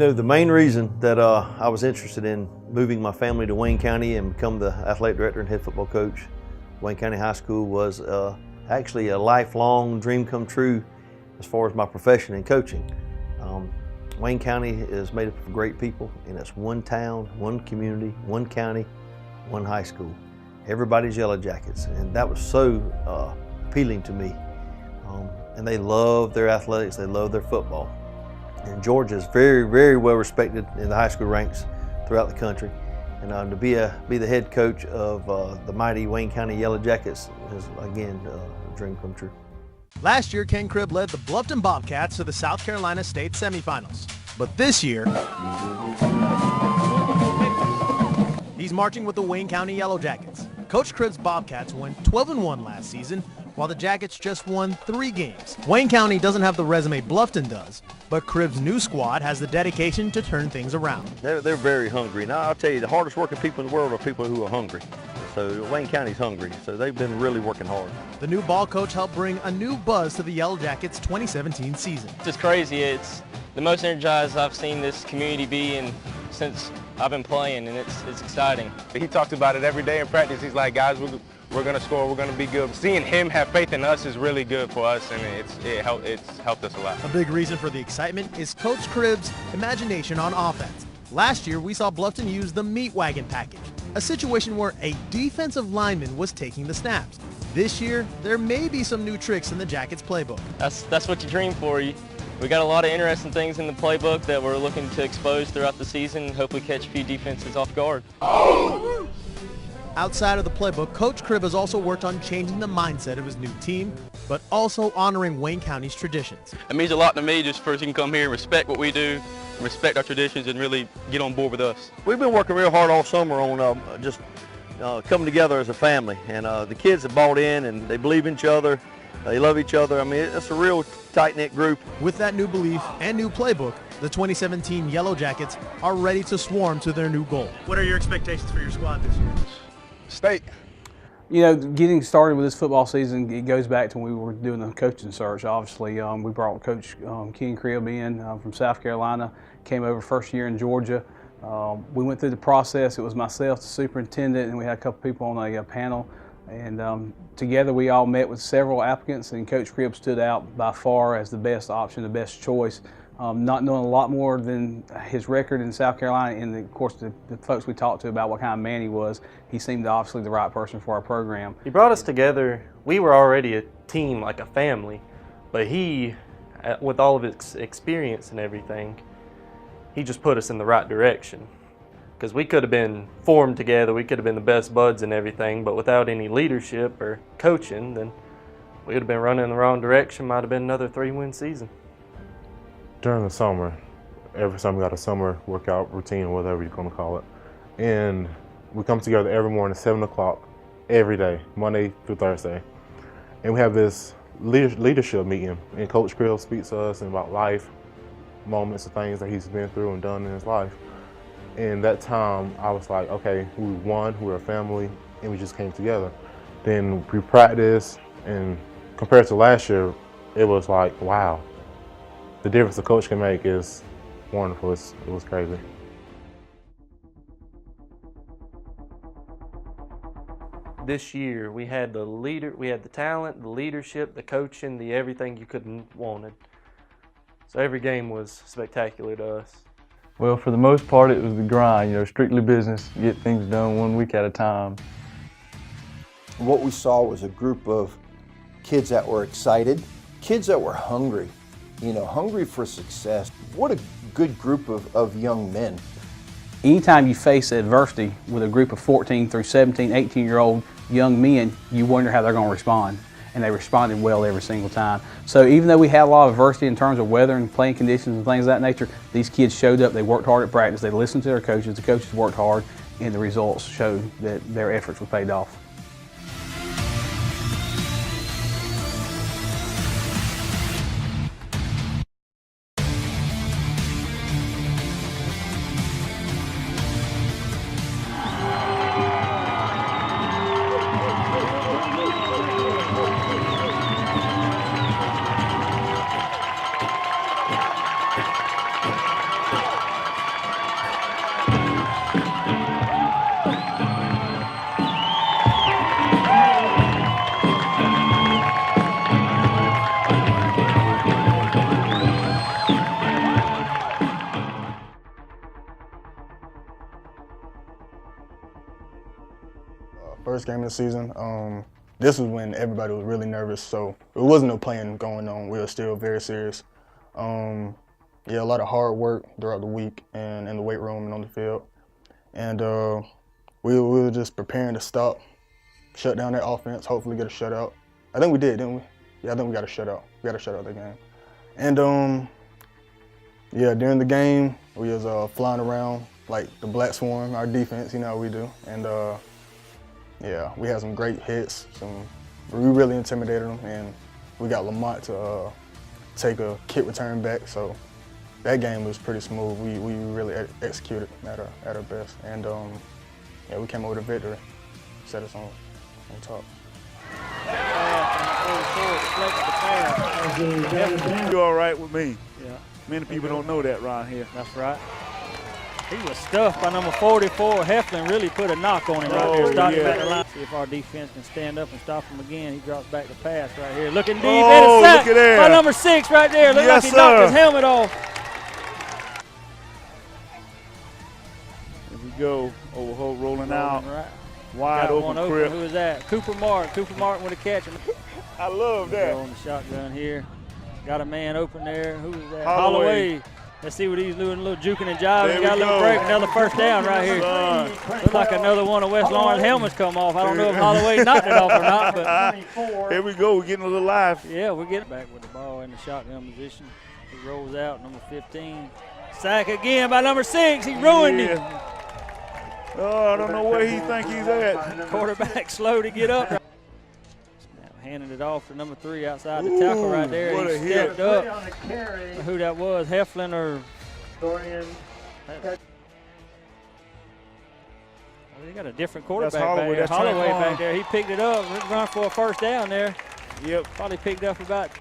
The main reason that I was interested in moving my family to Wayne County and become the athletic director and head football coach, Wayne County High School, was actually a lifelong dream come true as far as my profession in coaching. Wayne County is made up of great people, and it's one town, one community, one county, one high school. Everybody's Yellow Jackets, and that was so appealing to me. And they love their athletics, they love their football. And Georgia is very, very well respected in the high school ranks throughout the country. And to be the head coach of the mighty Wayne County Yellow Jackets is, again, a dream come true. Last year, Ken Cribb led the Bluffton Bobcats to the South Carolina State semifinals. But this year, he's marching with the Wayne County Yellow Jackets. Coach Cribb's Bobcats went 12-1 last season, while the Jackets just won 3 games. Wayne County doesn't have the resume Bluffton does, but Cribb's new squad has the dedication to turn things around. They're very hungry. Now, I'll tell you, the hardest working people in the world are people who are hungry. So Wayne County's hungry, so they've been really working hard. The new ball coach helped bring a new buzz to the Yellow Jackets 2017 season. It's just crazy. It's the most energized I've seen this community be since I've been playing, and it's exciting. He talked about it every day in practice. He's like, guys, we're going to score, we're going to be good. Seeing him have faith in us is really good for us, and it's helped us a lot. A big reason for the excitement is Coach Cribb's imagination on offense. Last year, we saw Bluffton use the meat wagon package, a situation where a defensive lineman was taking the snaps. This year, there may be some new tricks in the Jackets playbook. That's what you dream for. We got a lot of interesting things in the playbook that we're looking to expose throughout the season and hopefully catch a few defenses off guard. Outside of the playbook, Coach Cribb has also worked on changing the mindset of his new team, but also honoring Wayne County's traditions. It means a lot to me just first you can come here and respect what we do, respect our traditions, and really get on board with us. We've been working real hard all summer on just coming together as a family, and the kids have bought in and they believe in each other, they love each other. I mean, it's a real tight-knit group. With that new belief and new playbook, the 2017 Yellow Jackets are ready to swarm to their new goal. What are your expectations for your squad this year? State. Getting started with this football season, it goes back to when we were doing the coaching search. Obviously, we brought Coach Ken Cribb in from South Carolina, came over first year in Georgia. We went through the process. It was myself, the superintendent, and we had a couple people on a panel. And together we all met with several applicants, and Coach Cribb stood out by far as the best option, the best choice. Not knowing a lot more than his record in South Carolina, and of course the folks we talked to about what kind of man he was, he seemed obviously the right person for our program. He brought us together. We were already a team, like a family, but he, with all of his experience and everything, he just put us in the right direction. Because we could have been formed together, we could have been the best buds and everything, but without any leadership or coaching, then we would have been running in the wrong direction, might have been another 3-win season. During the summer, every summer we got a summer workout routine or whatever you're gonna call it. And we come together every morning at 7 o'clock, every day, Monday through Thursday. And we have this leadership meeting, and Coach Cribb speaks to us about life, moments and things that he's been through and done in his life. And that time, I was like, okay, we won, we're a family, and we just came together. Then we practiced, and compared to last year, it was like, wow. The difference a coach can make is wonderful. It was crazy. This year we had the talent, the leadership, the coaching, the everything you could have wanted. So every game was spectacular to us. Well, for the most part, it was the grind, strictly business, get things done 1 week at a time. What we saw was a group of kids that were excited, kids that were hungry. Hungry for success. What a good group of young men. Anytime you face adversity with a group of 14 through 17, 18-year-old young men, you wonder how they're going to respond. And they responded well every single time. So even though we had a lot of adversity in terms of weather and playing conditions and things of that nature, these kids showed up, they worked hard at practice, they listened to their coaches, the coaches worked hard, and the results showed that their efforts were paid off. First game of the season. This was when everybody was really nervous, so it wasn't no playing going on. We were still very serious. Yeah, a lot of hard work throughout the week and in the weight room and on the field. And we were just preparing to shut down that offense, hopefully get a shutout. I think we did, didn't we? Yeah, I think we got a shutout. We got a shutout that game. And yeah, during the game, we was flying around like the Black Swarm, our defense, you know how we do. And yeah, we had some great hits. We really intimidated them, and we got Lamont to take a kick return back. So that game was pretty smooth. We really executed at our best, and yeah, we came over with a victory, set us on top. You're all right with me. Yeah. Many people don't know that around here. That's right. He was stuffed by number 44. Heflin really put a knock on him right there. Started back the line. See if our defense can stand up and stop him again. He drops back the pass right here. Looking deep. Oh, look at that. By number 6 right there. Looked like he knocked his helmet off. Here we go. Overholt rolling out. Right. Wide got open one open. Crip. Who is that? Cooper Martin. Cooper Martin with a catch. I love that. On the shotgun here. Got a man open there. Who is that? Holloway. Let's see what he's doing. A little juking and jiving. There Got a little we go. break. Another first down right here. Looks like another one of West Lawrence helmets come off. I don't know if Holloway knocked it off or not, but here we go. We're getting a little live. Yeah, we're getting back with the ball in the shotgun position. He rolls out, number 15. Sack again by number 6. He ruined it. Oh, I don't know where he think he's at. Quarterback slow to get up. Now handing it off to number 3 outside the tackle right there. What he a hit. stepped up. Who that was, Heflin or Dorian? They got a different quarterback back there. Holloway back there. He picked it up. Run for a first down there. Yep. Probably picked up about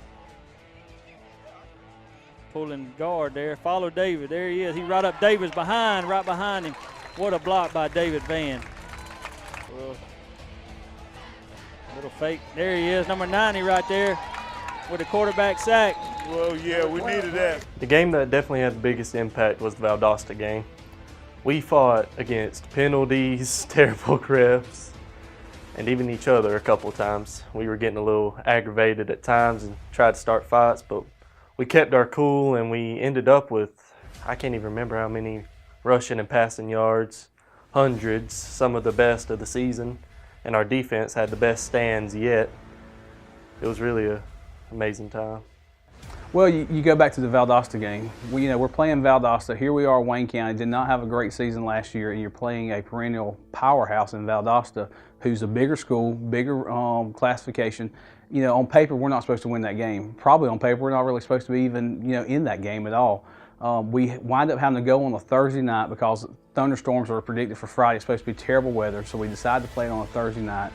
pulling guard there. Follow David. There he is. He right up David's behind, right behind him. What a block by David Van. Well, little fake. There he is, number 90 right there with a quarterback sack. Well, yeah, we needed that. The game that definitely had the biggest impact was the Valdosta game. We fought against penalties, terrible refs, and even each other a couple times. We were getting a little aggravated at times and tried to start fights, but we kept our cool, and we ended up with, I can't even remember how many rushing and passing yards, hundreds, some of the best of the season, and our defense had the best stands yet. It was really an amazing time. Well, you go back to the Valdosta game. We're playing Valdosta. Here we are, Wayne County. Did not have a great season last year, and you're playing a perennial powerhouse in Valdosta, who's a bigger school, bigger classification. On paper, we're not supposed to win that game. Probably on paper, we're not really supposed to be even, in that game at all. We wind up having to go on a Thursday night because thunderstorms are predicted for Friday. It's supposed to be terrible weather, so we decided to play it on a Thursday night.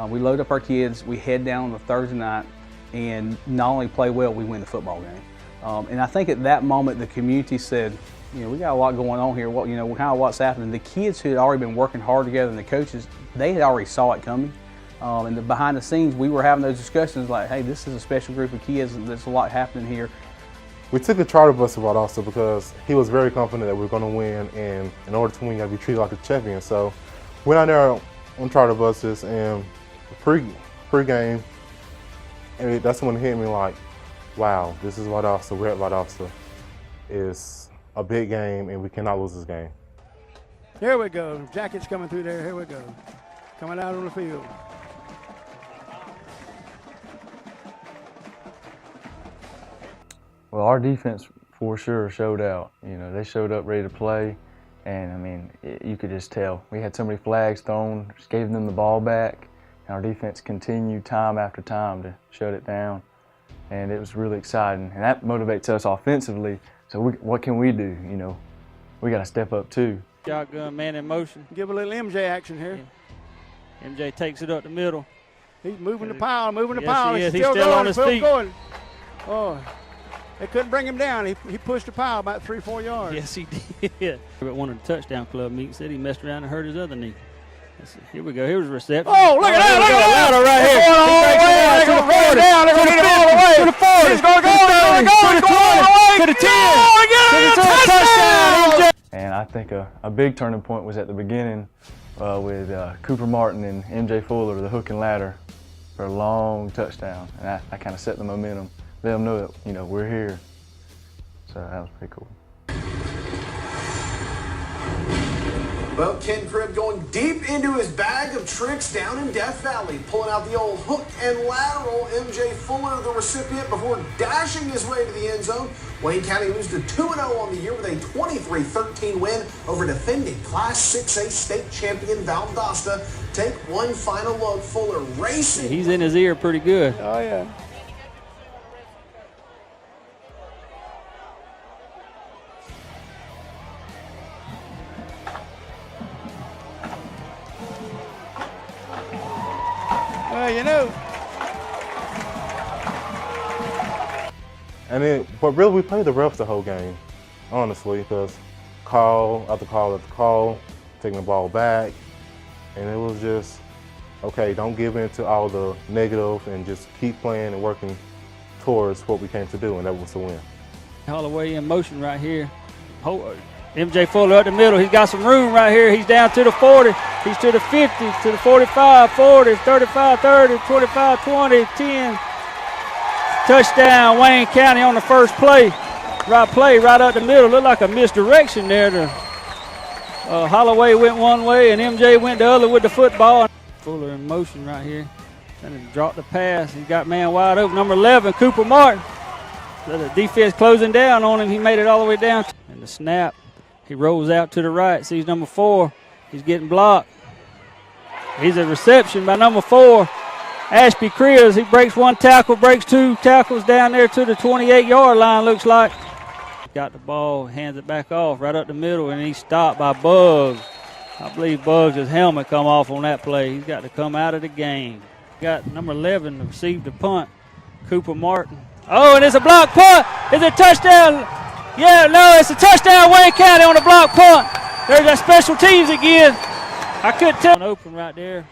We load up our kids, we head down on a Thursday night, and not only play well, we win the football game. And I think at that moment, the community said, we got a lot going on here. Kind of what's happening. The kids who had already been working hard together and the coaches, they had already saw it coming. And behind the scenes, we were having those discussions like, hey, this is a special group of kids, and there's a lot happening here. We took the charter bus to Valdosta because he was very confident that we were going to win, and in order to win, you got to be treated like a champion. So we went out there on charter buses, and pre-game, and that's when it hit me like, wow, this is Valdosta. We're at Valdosta. It's a big game, and we cannot lose this game. Here we go. Jackets coming through there. Here we go. Coming out on the field. Well, our defense for sure showed out. They showed up ready to play, and you could just tell. We had so many flags thrown, just gave them the ball back, and our defense continued time after time to shut it down, and it was really exciting. And that motivates us offensively. So what can we do? We got to step up too. Shotgun, man in motion. Give a little MJ action here. Yeah. MJ takes it up the middle. He's moving the pile, moving the Yes, pile. he is. He's still going, on his feet. Going. Oh. They couldn't bring him down. He pushed the pile about 3-4 yards. Yes, he did. At one of the touchdown club meetings, said he messed around and hurt his other knee. Here we go. Here's a reception. Oh, look at that! Look at that! Right here. They're going to run down. They're going to get all the way. To the 40. He's going to go. He's going to go all the way. To the 10. To the 10. Touchdown! And I think a big turning point was at the beginning with Cooper Martin and MJ Fuller, the hook and ladder, for a long touchdown. And I kind of set the momentum, let them know that, you know, we're here. So that was pretty cool. Well, Ken Cribb going deep into his bag of tricks down in Death Valley, pulling out the old hook and lateral. MJ Fuller, the recipient, before dashing his way to the end zone. Wayne County moves to 2-0 on the year with a 23-13 win over defending Class 6A state champion Valdosta. Take one final look. Fuller racing. He's in his ear pretty good. Oh, yeah. Well, you know. And then, but really, we played the refs the whole game, honestly, because call after call after call, taking the ball back, and it was just, okay, don't give in to all the negative and just keep playing and working towards what we came to do, and that was to win. Holloway in motion right here. MJ Fuller up the middle. He's got some room right here. He's down to the 40. He's to the 50, to the 45, 40, 35, 30, 25, 20, 10. Touchdown, Wayne County on the first play. Right up the middle. Looked like a misdirection there. Holloway went one way and MJ went the other with the football. Fuller in motion right here. Trying to drop the pass. He got man wide open. Number 11, Cooper Martin. The defense closing down on him. He made it all the way down. And the snap. He rolls out to the right. Sees number 4. He's getting blocked. He's a reception by number 4. Ashby Creers, he breaks one tackle, breaks 2 tackles down there to the 28-yard line, looks like. Got the ball, hands it back off right up the middle, and he's stopped by Bugs. I believe Bugs' helmet come off on that play. He's got to come out of the game. Got number 11 to receive the punt, Cooper Martin. Oh, and it's a block punt. It's a touchdown. Yeah, no, it's a touchdown, Wayne County on the block punt. There's that special teams again. I couldn't tell. Open right there.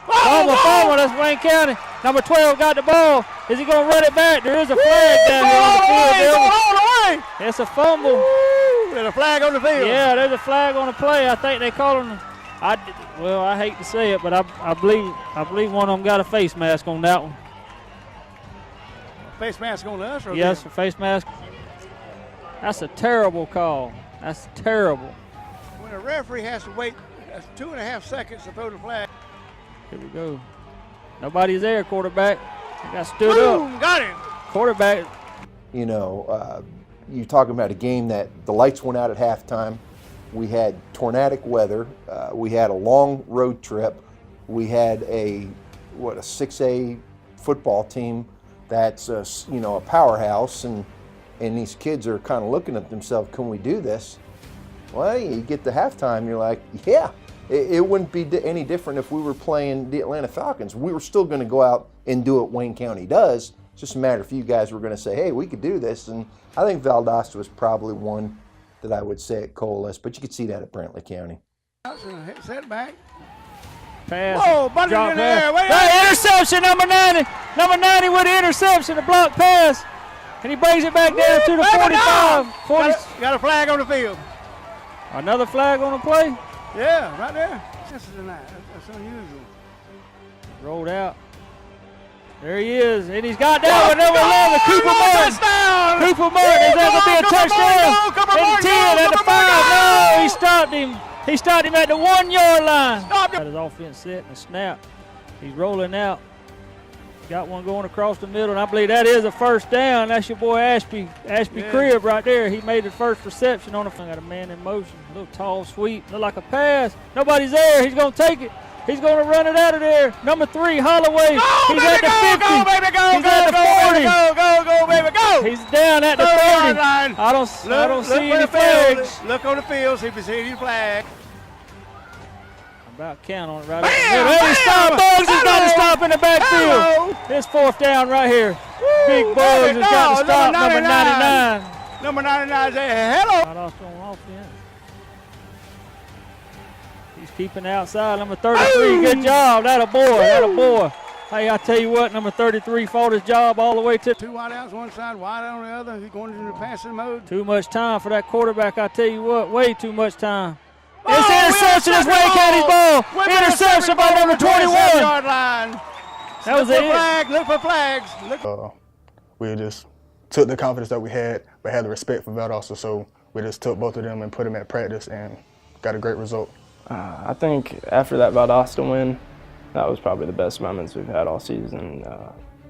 Fumble, that's Wayne County. Number 12 got the ball. Is he going to run it back? There is a flag down here on the field. All the way. It's a fumble. There's a flag on the field. Yeah, there's a flag on the play. I think they call him. Well, I hate to say it, but I believe one of them got a face mask on that one. Face mask on us? Or yes, a face mask. That's a terrible call. That's terrible. When a referee has to wait 2.5 seconds to throw the flag. Here we go. Nobody's there, quarterback. He got stood up. Got him. Quarterback. You know, you're talking about a game that the lights went out at halftime. We had tornadic weather. We had a long road trip. We had a 6A football team that's a powerhouse, and these kids are kind of looking at themselves, can we do this? Well, you get to halftime, you're like, yeah. It wouldn't be any different if we were playing the Atlanta Falcons. We were still going to go out and do what Wayne County does. It's just a matter if you guys were going to say, hey, we could do this. And I think Valdosta was probably one that I would say at coalesced, but you could see that at Brantley County. Setback. Pass. Whoa, bunted in the air. Interception, number 90. Number 90 with the interception, the block pass. And he brings it back down to the 45. 40. Got a flag on the field. Another flag on the play? Yeah, right there. This is that's unusual. Rolled out. There he is, and he's got down with number 11, Cooper Martin. Touchdown! Cooper Martin, is that going to be a touchdown? At the 10, at the 5, no, he stopped him. He stopped him at the 1-yard line. Got his offense set and a snap. He's rolling out. Got one going across the middle, and I believe that is a first down. That's your boy Ashby Cribb right there. He made the first reception on the front. Got a man in motion, a little tall sweep, look like a pass. Nobody's there. He's going to take it. He's going to run it out of there. Number 3, Holloway. He's at the 50. Go, baby, go, He's go, at the 40. Go, baby, go. He's down at the 30. I don't see any flags. Look on the field, see if you see any flag. About count on it right there. He stopped. Bugs has got to stop in the backfield. It's 4th down right here. Big Bugs has got to stop. Number 99. Number 99 says hello. Not off on offense. He's keeping outside. Number 33. Good job. That a boy. Hey, I tell you what, number 33 fought his job all the way to 2 wide outs one side, wide out on the other. He's going into the passing mode. Too much time for that quarterback. I tell you what, way too much time. It's interception. It's Wayne County's ball. Interception by number 21. Yard line. That was it. Look for flags. We just took the confidence that we had, but had the respect for Valdosta, so we just took both of them and put them at practice and got a great result. I think after that Valdosta win, that was probably the best moments we've had all season.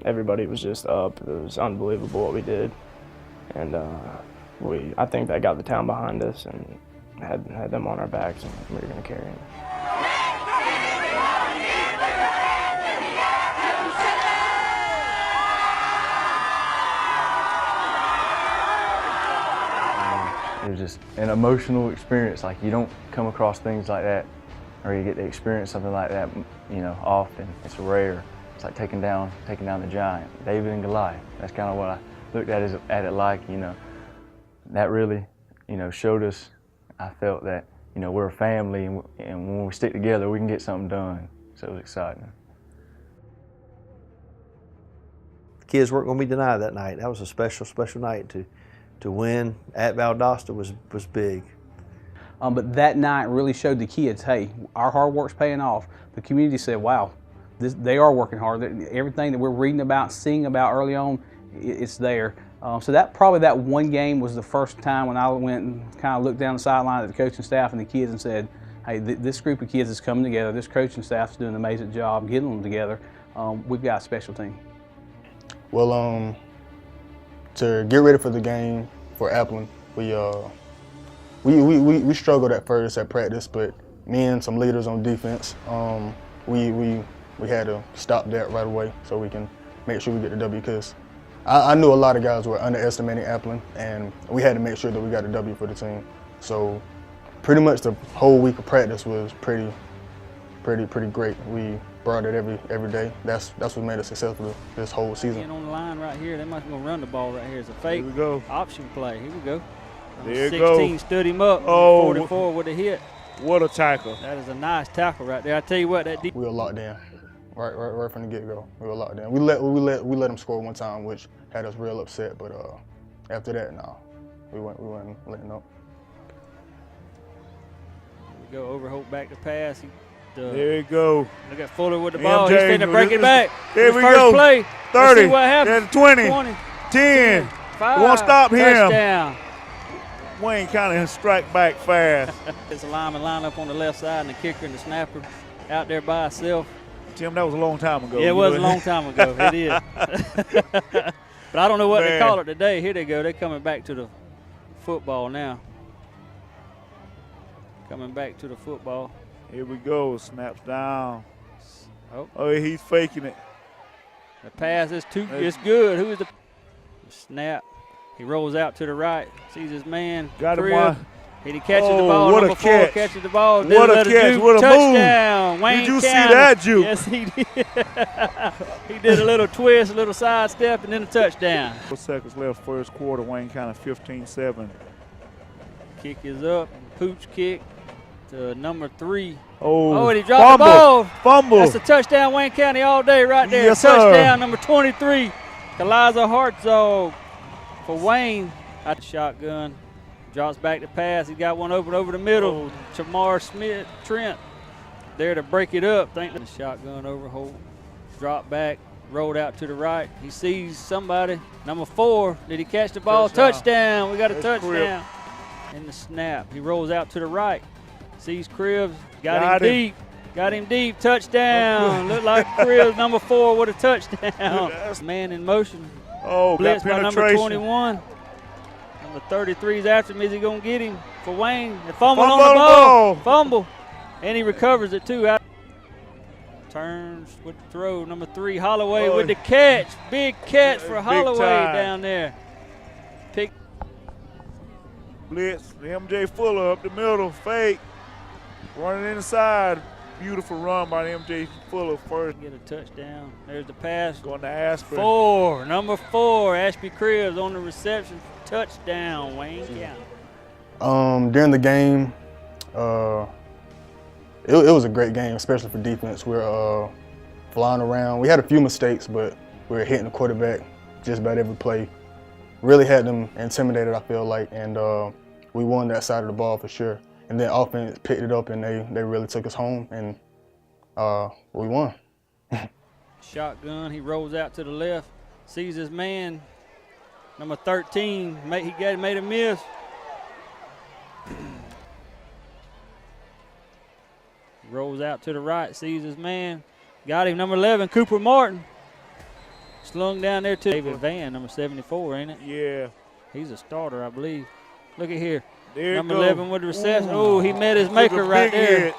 Everybody was just up. It was unbelievable what we did. And I think that got the town behind us and had them on our backs, and we were going to carry them. It was just an emotional experience. Like, you don't come across things like that, or you get to experience something like that, you know, often. It's rare. It's like taking down the giant, David and Goliath. That's kind of what I looked at it like, you know. That really, you know, showed us, I felt that, you know, we're a family, and when we stick together, we can get something done. So it was exciting. The kids weren't going to be denied that night. That was a special, special night to win at Valdosta was big. But that night really showed the kids, hey, our hard work's paying off. The community said, wow, they are working hard. Everything that we're reading about, seeing about early on, it's there. So that one game was the first time when I went and kind of looked down the sideline at the coaching staff and the kids and said, hey, this group of kids is coming together. This coaching staff is doing an amazing job getting them together. We've got a special team. Well, to get ready for the game for Appleton, we struggled at first at practice, but me and some leaders on defense, we had to stop that right away so we can make sure we get the W, because I knew a lot of guys were underestimating Appleton, and we had to make sure that we got a W for the team. So pretty much the whole week of practice was pretty great. We brought it every day. That's what made us successful this whole season. On the line right here, they must be gonna run the ball right here. It's a fake option play. Here we go. There you 16 go. stood him up. Oh, 44 with a hit. What a tackle. That is a nice tackle right there. I tell you what, that deep. We were locked in, right from the get-go. We were locked in. We let them score one time, which had us real upset. But after that, no, we weren't letting up. We go over Hope back to pass. There you go. Look at Fuller with the ball. He's MJ, finna break it back. Here we first go. Play. 30. Let's see what happens. 20. 10. 5. Won't stop him. Touchdown. Wayne County strike back fast. It's a lineman line up on the left side and the kicker and the snapper out there by himself. Tim, that was a long time ago. Yeah, it was a long time ago. It is. But I don't know what they call it today. Here they go. They're coming back to the football now. Coming back to the football. Here we go. Snaps down. Oh, he's faking it. The pass is it's good. Who is the snap? He rolls out to the right. Sees his man. Got him Crib. one. He catches the ball. What Number a catch. 4 catches the ball. What a catch. What a touchdown. move. Wayne Did you County. see that juke? Yes, he did. He did a little twist, a little sidestep, and then a touchdown. 4 seconds left, first quarter. Wayne County 15-7. Kick is up. Pooch kick to number 3. Oh, and he dropped the ball. Fumble. That's a touchdown, Wayne County all day right there. Yes, touchdown, sir. number 23. Kaliza Hartzog for Wayne. At the shotgun. Drops back to pass. He got one open over the middle. Chamar Smith, Trent, there to break it up. Think the shotgun over Holt. Drop back, rolled out to the right. He sees somebody. Number 4. Did he catch the ball? Touchdown. We got a touchdown. In the snap. He rolls out to the right. Sees Cribbs. Got him deep. Got him deep. Touchdown. Looked like Cribbs, number 4, with a touchdown. Man in motion. Oh, blitz got by number 21. Number 33's after him. Is he going to get him for Wayne? And fumble on the ball. Fumble. And he recovers it, too. Turns with the throw. Number 3, Holloway with the catch. Big catch for Holloway down there. Pick. Blitz. MJ Fuller up the middle. Fake. Running inside. Beautiful run by MJ Fuller first. Get a touchdown. There's the pass. Going to Ashby. Number 4, Ashby Cribbs on the reception. Touchdown, Wayne County. During the game, it was a great game, especially for defense. We're flying around. We had a few mistakes, but we were hitting the quarterback just about every play. Really had them intimidated, I feel like, and we won that side of the ball for sure. and then offense picked it up, and they really took us home, and we won. Shotgun, he rolls out to the left, sees his man, number 13, he made a miss. Rolls out to the right, sees his man, got him, number 11, Cooper Martin. Slung down there to David Van, number 74, ain't it? Yeah. He's a starter, I believe. Look at here. There number 11 with the reception. Oh, he met his maker right there. Hit.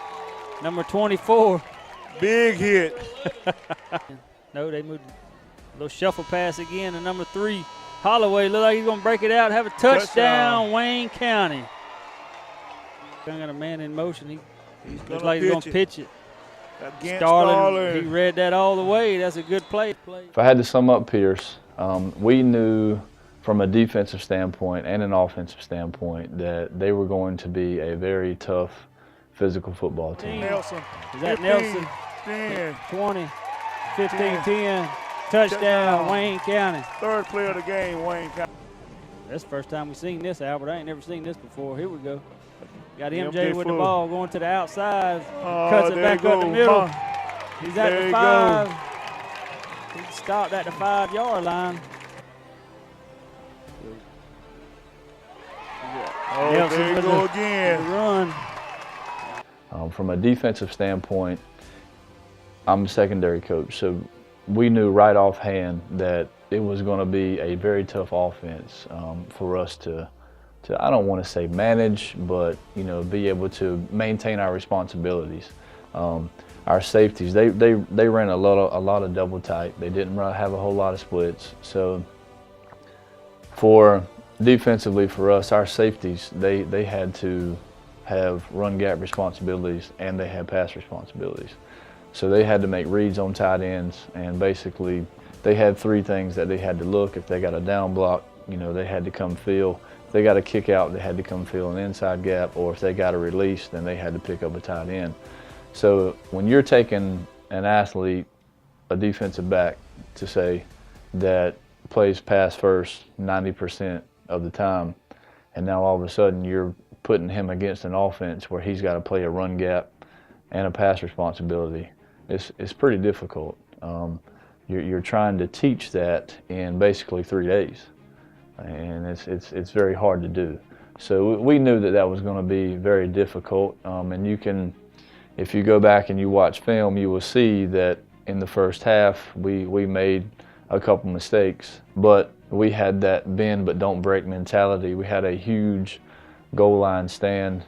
Number 24. Big hit. No, they moved a little shuffle pass again to number 3. Holloway look like he's going to break it out and have a touchdown, Wayne County. Got a man in motion. He looks like he's going to pitch it. Starling, he read that all the way. That's a good play. If I had to sum up Pierce, we knew from a defensive standpoint and an offensive standpoint that they were going to be a very tough physical football team. Nelson. Is that 15, Nelson? 10. 20, 15, 10. Touchdown, Wayne County. Third play of the game, Wayne County. That's the first time we've seen this, Albert. I ain't never seen this before. Here we go. Got MJ with the ball going to the outside. Cuts it back up the middle. He's at the 5. He stopped at the 5-yard line. Oh, Nelson there you go again. Run. From a defensive standpoint, I'm a secondary coach, so we knew right offhand that it was going to be a very tough offense for us to I don't want to say manage, but be able to maintain our responsibilities. Our safeties, they ran a lot of double tight. They didn't have a whole lot of splits. So defensively for us, our safeties, they had to have run gap responsibilities and they had pass responsibilities. So they had to make reads on tight ends, and basically they had 3 things that they had to look. If they got a down block, they had to come fill. If they got a kick out, they had to come fill an inside gap, or if they got a release, then they had to pick up a tight end. So when you're taking an athlete, a defensive back, to say that plays pass first 90% of the time, and now all of a sudden you're putting him against an offense where he's got to play a run gap and a pass responsibility, it's pretty difficult. You're trying to teach that in basically 3 days, and it's very hard to do. So we knew that was going to be very difficult, and you can, if you go back and you watch film, you will see that in the first half we made a couple mistakes, but we had that bend but don't break mentality. We had a huge goal line stand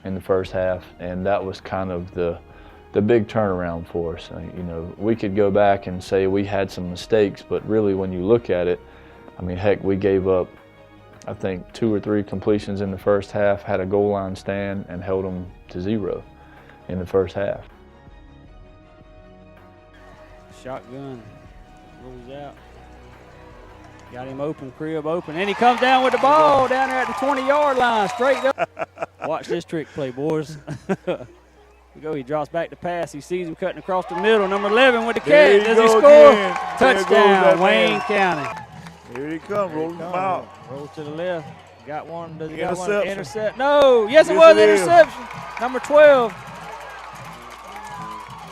in the first half, and that was kind of the big turnaround for us. We could go back and say we had some mistakes, but really when you look at it, I mean, heck, we gave up, I think, 2 or 3 completions in the first half, had a goal line stand, and held them to 0 in the first half. Shotgun rolls out. Got him open, Crib open, and he comes down with the ball down there at the 20-yard line, straight up. Watch this trick play, boys. He drops back to pass. He sees him cutting across the middle. Number 11 with the catch. Does he score? Again. Touchdown, Wayne County. Here he comes, rolling him out. Rolls to the left. Got one. Does he got one? Intercept. No. Yes, it was interception. Number 12.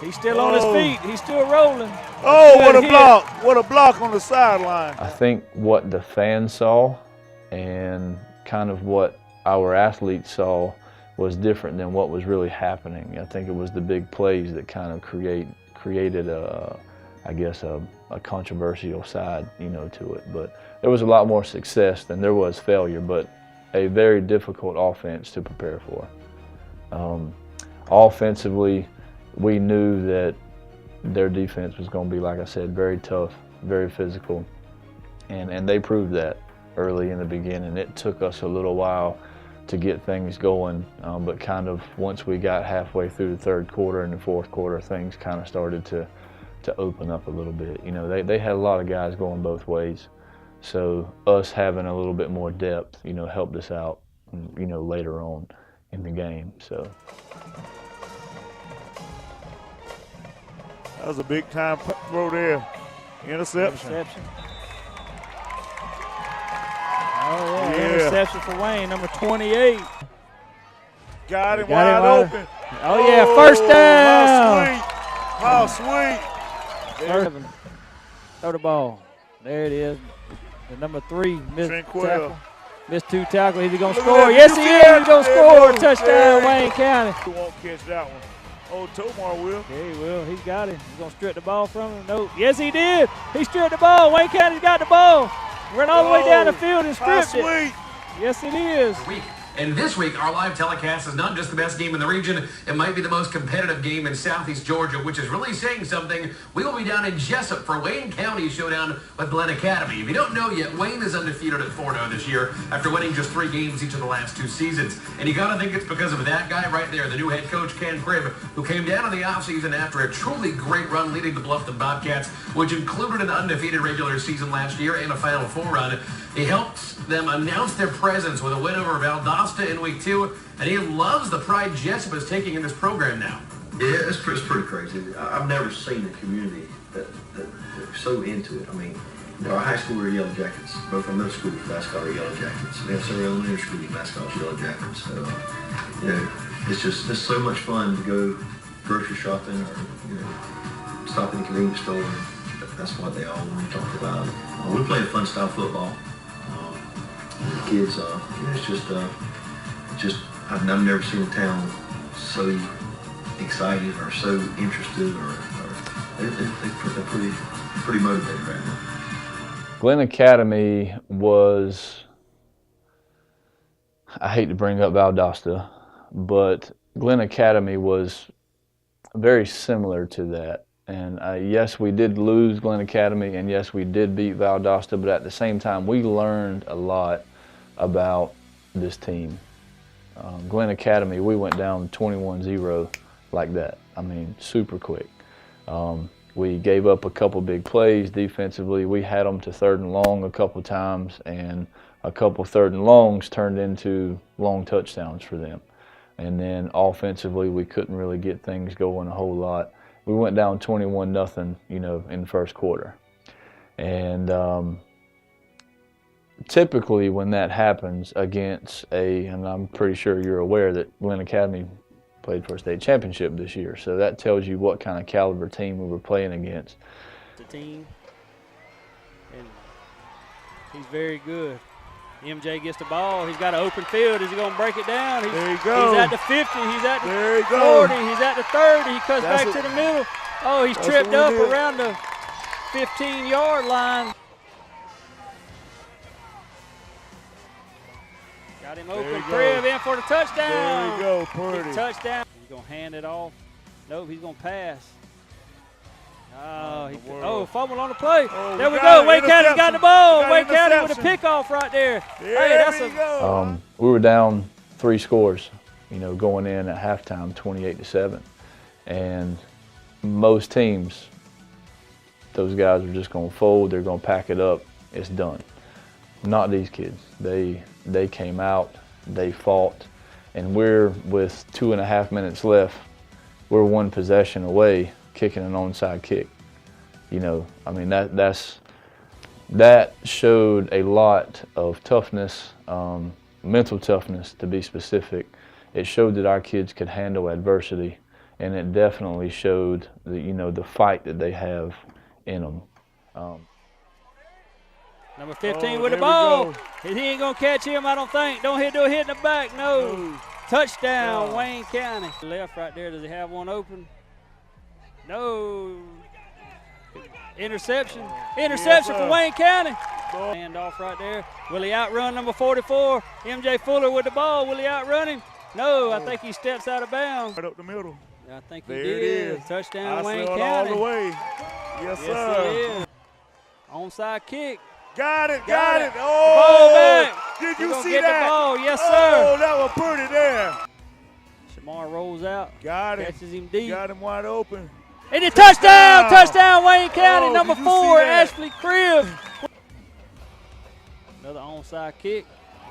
He's still on his feet. He's still rolling. Oh, what a block. What a block on the sideline. I think what the fans saw and kind of what our athletes saw was different than what was really happening. I think it was the big plays that kind of created a controversial side, to it. But there was a lot more success than there was failure, but a very difficult offense to prepare for. Offensively, we knew that their defense was going to be, like I said, very tough, very physical, and they proved that early in the beginning. It took us a little while to get things going, but kind of once we got halfway through the third quarter and the fourth quarter, things kind of started to open up a little bit. They had a lot of guys going both ways, so us having a little bit more depth, helped us out, later on in the game. So that was a big time throw there. Interception. Oh, yeah. Interception for Wayne, number 28. Got him wide open. Oh, yeah, first down. How sweet. Throw the ball. There it is. The number 3 missed tackle. Missed 2 tackles. Is he going to score? Yes, he is. He's going to score. Touchdown, Wayne County. He won't catch that one. Oh, Tomar will. Yeah, he will. He's got it. He's going to strip the ball from him. Nope. Yes, he did. He stripped the ball. Wayne County's got the ball. Run all the way down the field and stripped it. Yes, it is. And this week, our live telecast is not just the best game in the region, it might be the most competitive game in Southeast Georgia, which is really saying something. We will be down in Jessup for Wayne County showdown with Glen Academy. If you don't know yet, Wayne is undefeated at 4-0 this year after winning just 3 games each of the last 2 seasons. And you got to think it's because of that guy right there, the new head coach, Ken Cribb, who came down in the offseason after a truly great run leading the Bluffton Bobcats, which included an undefeated regular season last year and a Final Four run. He helped them announce their presence with a win over Valdosta in week 2, and he loves the pride Jessup is taking in this program now. Yeah, it's pretty crazy. I've never seen a community that's so into it. I mean, our high school are Yellow Jackets. Both our middle school mascot are Yellow Jackets. We have several elementary school mascots Yellow Jackets. So, it's so much fun to go grocery shopping or, stop in the convenience store. That's what they all want to talk about. We play a fun style football. The kids, it's just I've never seen a town so excited or so interested, or they're pretty motivated right now. Glen Academy was, I hate to bring up Valdosta, but Glen Academy was very similar to that. And yes, we did lose Glen Academy, and yes, we did beat Valdosta, but at the same time, we learned a lot about this team. Glen Academy, we went down 21-0 like that. I mean, super quick. We gave up a couple big plays defensively. We had them to 3rd and long a couple times, and a couple 3rd and longs turned into long touchdowns for them. And then offensively, we couldn't really get things going a whole lot. We went down 21-0, in the first quarter. And typically when that happens against and I'm pretty sure you're aware that Glen Academy played for a state championship this year, so that tells you what kind of caliber team we were playing against. The team, and he's very good. MJ gets the ball. He's got an open field. Is he going to break it down? There you go. He's at the 50. He's at the 40. He's at the 30. He cuts back to the middle. Oh, he's tripped up around the 15-yard line. Got him open. Cribb in for the touchdown. There you go, pretty. Touchdown. He's going to hand it off. Nope, he's going to pass. Oh, fumble on the play. There we go. Wayne County got the ball. Wayne County with a pickoff right there. We were down 3 scores, going in at halftime, 28-7. And most teams, those guys are just going to fold. They're going to pack it up. It's done. Not these kids. They came out. They fought. And we're, with 2.5 minutes left, we're 1 possession away kicking an onside kick. I mean, that showed a lot of toughness, mental toughness to be specific. It showed that our kids could handle adversity, and it definitely showed the fight that they have in them. Number 15 with the ball. He ain't gonna catch him, I don't think. Don't hit in the back, no. Touchdown, Wayne County. Left right there, does he have one open? No. Interception. Interception for Wayne County. Hand off right there. Will he outrun number 44? MJ Fuller with the ball. Will he outrun him? No, I think he steps out of bounds. Right up the middle. I think he did. Touchdown, Wayne County. all the way. Yes, sir. Onside kick. Got it. The Oh, ball back. Did you see get that? The ball. Yes, sir. Oh, that was pretty there. Shamar rolls out. Got him. Catches him deep. Got him wide open. And a touchdown! Touchdown, Wayne County, number 4, Ashley Cribb. Another onside kick.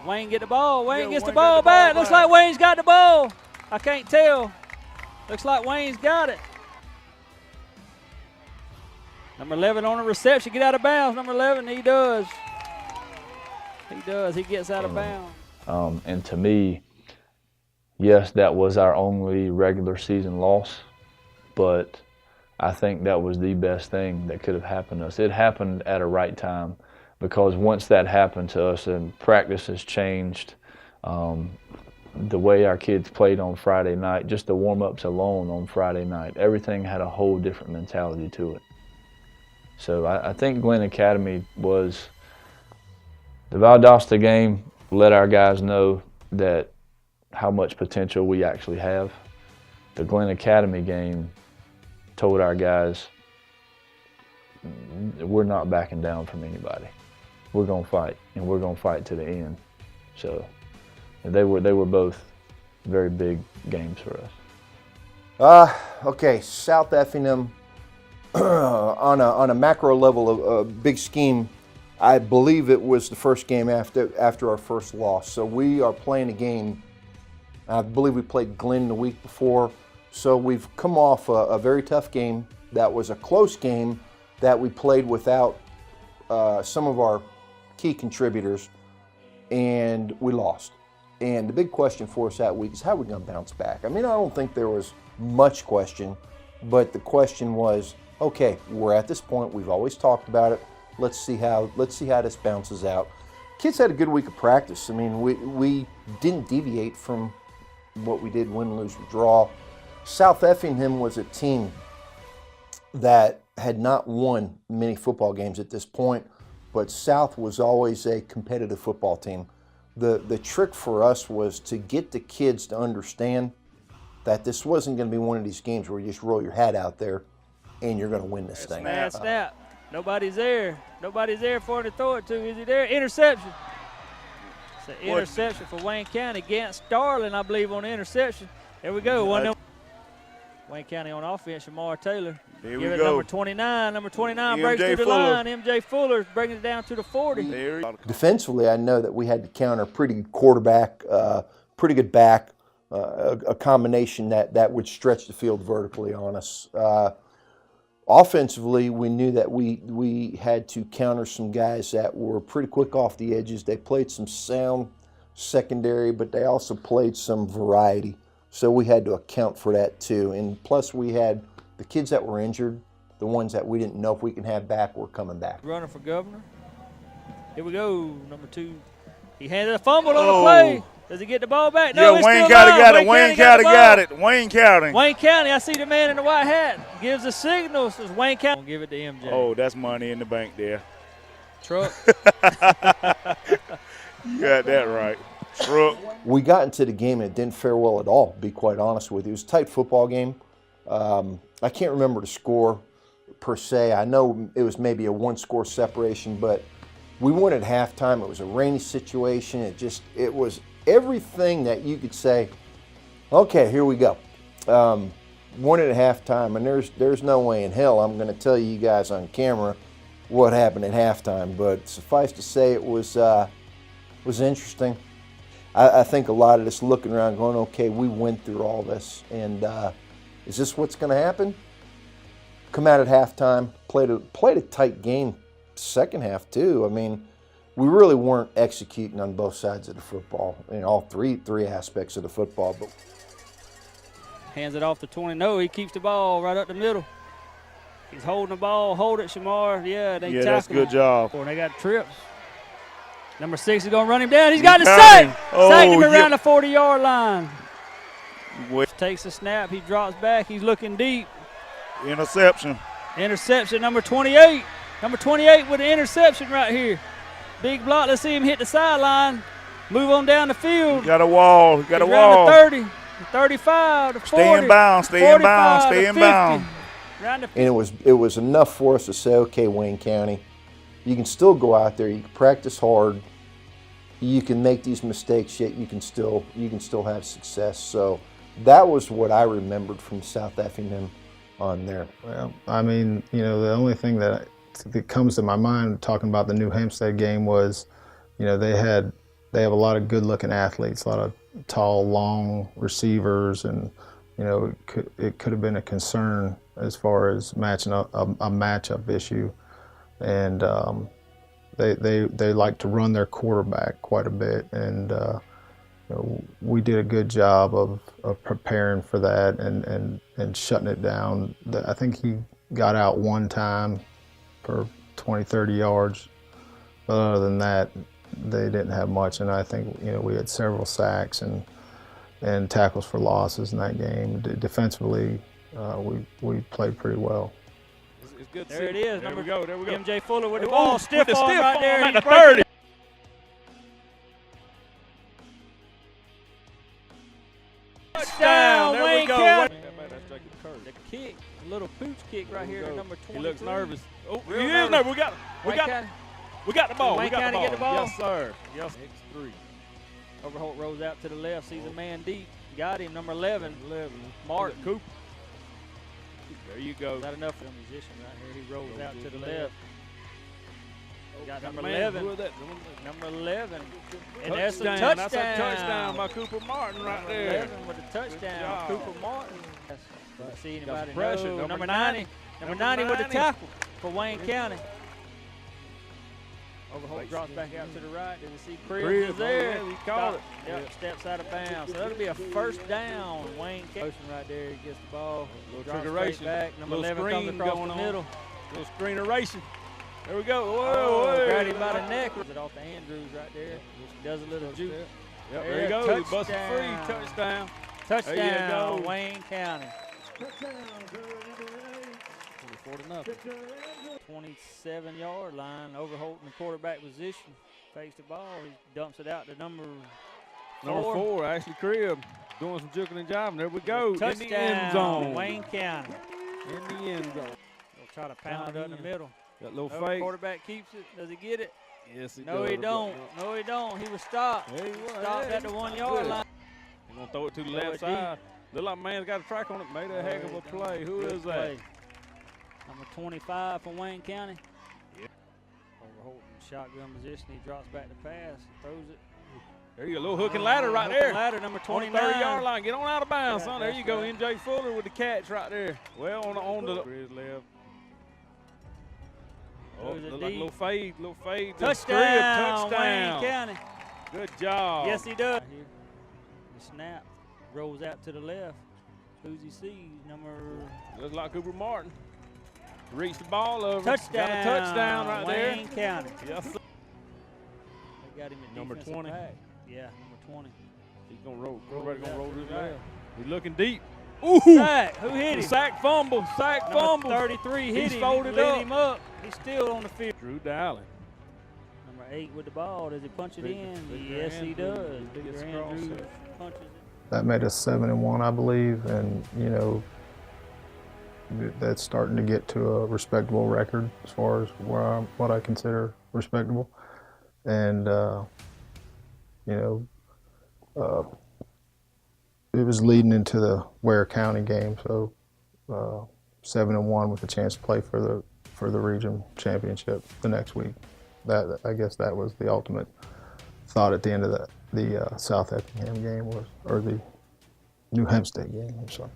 Wayne get the ball. Wayne gets the ball back. Looks like Wayne's got the ball. I can't tell. Looks like Wayne's got it. Number 11 on the reception. Get out of bounds. Number 11, he does. He does. He gets out of bounds. And to me, yes, that was our only regular season loss, but I think that was the best thing that could have happened to us. It happened at a right time, because once that happened to us and practice has changed, the way our kids played on Friday night, just the warm-ups alone on Friday night, everything had a whole different mentality to it. So I think Glenn Academy was, the Valdosta game let our guys know that how much potential we actually have. The Glenn Academy game told our guys, we're not backing down from anybody. We're going to fight, and we're going to fight to the end. So they were both very big games for us. Okay, South Effingham, on a macro level, a big scheme, I believe it was the first game after our first loss. So we are playing a game, I believe we played Glenn the week before. So we've come off a very tough game. That was a close game that we played without some of our key contributors, and we lost. And the big question for us that week is how are we going to bounce back? I mean, I don't think there was much question, but the question was, okay, we're at this point. We've always talked about it. Let's see how this bounces out. Kids had a good week of practice. I mean, we didn't deviate from what we did, win, lose, or draw. South Effingham was a team that had not won many football games at this point, but South was always a competitive football team. The trick for us was to get the kids to understand that this wasn't going to be one of these games where you just roll your hat out there and you're going to win this thing. Bad snap. Nobody's there. Nobody's there for him to throw it to. Is he there? Interception. It's an interception for Wayne County against Starling, I believe, on the interception. There we go. Wayne County on offense, Shamar Taylor. There Give we it go. number 29. Number 29 breaks MJ through the Fuller. line. MJ Fuller bringing it down to the 40. Defensively, I know that we had to counter a pretty good quarterback, pretty good back, a combination that would stretch the field vertically on us. Offensively, we knew that we had to counter some guys that were pretty quick off the edges. They played some sound secondary, but they also played some variety. So we had to account for that too. And plus we had the kids that were injured, the ones that we didn't know if we can have back, were coming back. Running for governor. Here we go, number 2. He handed a fumble on the play. Does he get the ball back? No, yeah, Wayne County got it. Wayne County got it. Wayne County. Wayne County, I see the man in the white hat. Gives a signal, says Wayne County. Give it to MJ. Oh, that's money in the bank there. Truck. You got that right. Truck. We got into the game and it didn't fare well at all, to be quite honest with you. It was a tight football game. I can't remember the score per se. I know it was maybe a 1-score separation, but we won at halftime. It was a rainy situation. It was everything that you could say, okay, here we go. Won it at halftime, and there's no way in hell I'm going to tell you guys on camera what happened at halftime, but suffice to say it was interesting. I think a lot of this looking around going, okay, we went through all this, and is this what's going to happen? Come out at halftime, played a tight game second half too. I mean, we really weren't executing on both sides of the football, in all three aspects of the football. But hands it off to 20. No, he keeps the ball right up the middle. He's holding the ball. Hold it, Shamar. Yeah, they tackle that's a good job. They got trips. Number 6 is going to run him down. He's got the sack. Sacked him around the 40-yard line. Takes a snap. He drops back. He's looking deep. Interception. Interception, number 28. Number 28 with an interception right here. Big block. Let's see him hit the sideline. Move on down the field. Got a wall. Got a He's wall. around the 30, the 35, the 40. Stay in bounds. Stay in bounds. Stay in 50. bounds. And it was enough for us to say, okay, Wayne County, you can still go out there. You can practice hard. You can make these mistakes, yet you can still have success. So that was what I remembered from South Effingham on there. Well, I mean, you know, the only thing that comes to my mind talking about the New Hempstead game was, you know, they have a lot of good-looking athletes, a lot of tall, long receivers, and you know, it could have been a concern as far as matching up a matchup issue, and they like to run their quarterback quite a bit, and we did a good job of preparing for that and shutting it down. I think he got out one time for 20, 30 yards. But other than that, they didn't have much. And I think, we had several sacks and tackles for losses in that game. Defensively, we played pretty well. It's good there it is. There we go. There we go. MJ Fuller with the ball. Stiff arm right there. At the 30. Touchdown, Wayne County. The kick, a little pooch kick right here to number 23. He looks nervous. Oh, Real he is nervous. nervous. We got the ball. Wayne County get the ball. Yes, sir. Yes. X3. Overholt rolls out to the left, sees a man deep. Got him, number 11. Martin Cooper. There you go. Not enough for the musician right here. He rolls out to the left. Got number man, 11. who is that? Number 11. And Touchdown. that's a touchdown. That's a touchdown by Cooper Martin right number there. 11 with a touchdown. Cooper Martin. See anybody? Pressure. No. Number 90. Number 90 with the tackle for Wayne County. Overholt drops back out to the right. Did you see Cribs is there? Yeah, he called it. Yep, steps out of bounds. So that'll be a first down. Wayne County right there. He gets the ball. Little Drops triggeration. straight back. Number Little 11 comes across going the on. middle. Little screen racing. There we go. Whoa, Grabbed him by the neck. It off to Andrews right there. Does a little juke. Yep, there you go. He busted free. Touchdown. Touchdown. There you go. Wayne County. 24-0. 27-yard line. Overholt in the quarterback position. Fakes the ball. He dumps it out to number 4. Ashley Cribb doing some juking and jiving. There we go. Touchdown. In the end zone. Wayne County. In the end zone. They'll try to pound it in the middle. That little No, fake. Quarterback keeps it. Does he get it? Yes, he No, does. he don't. No, he don't. He was stopped. There he was. Stopped at the 1 yard line. He's going to throw it to the Throw left it side. Look like man's got a track on it. Made a heck of a play. Who is that? Number 25 for Wayne County. Yep. Overholt in shotgun position. He drops back to pass. Throws it. There you go. Little hook and ladder right there. Ladder, number 29. On the 30-yard line. Get on out of bounds, son. There that's you go. right. MJ Fuller with the catch right there. Well, on the his left. Oh, Throws it look like a deep. little fade. Touchdown, Touchdown. Wayne County. Good job. Yes, he does. The snap rolls out to the left. Who's he sees? Number. Looks like Cooper Martin. Reached the ball over. Touchdown. Got a touchdown right there. Wayne County. Yes, sir. They got him at Number defensive 20. back. Yeah, number 20. He's gonna roll. Rolls Quarterback gonna out roll to to his the right. left. He's looking deep. Ooh! Sack. Who hit him? Sack fumble. Sack Number fumble. 33 hit He's him. folded Lit up. him up. He's still on the field. Drew Dowling. Number 8 with the ball. Does he punch it in? Big Yes, he Andrews. does. Big Bigger Andrews. Andrews punches it. That made us 7-1, I believe, and that's starting to get to a respectable record as far as what I consider respectable, and it was leading into the Ware County game, so 7-1 with a chance to play for the region championship the next week. I guess that was the ultimate thought at the end of the South Effingham game or the New Hempstead game. I'm sorry,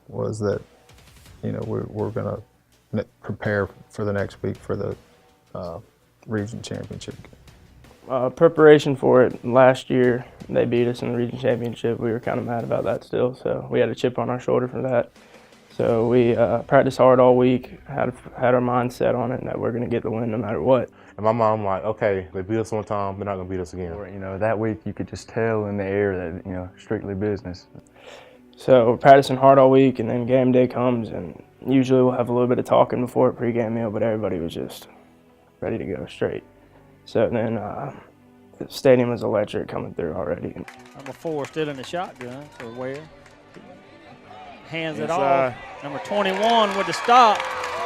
was that we're going to prepare for the next week for the region championship game. Preparation for it last year, they beat us in the region championship. We were kind of mad about that still, so we had a chip on our shoulder for that. So we practiced hard all week, had our mind set on it that we're going to get the win no matter what. And my mom like, okay, they beat us one time, they're not going to beat us again. Or, that week you could just tell in the air that, strictly business. So we're practicing hard all week, and then game day comes, and usually we'll have a little bit of talking before a pregame meal, but everybody was just ready to go straight. So then the stadium was electric coming through already. Number 4 still in the shotgun for Ware. Hands it Inside. off. Number 21 with the stop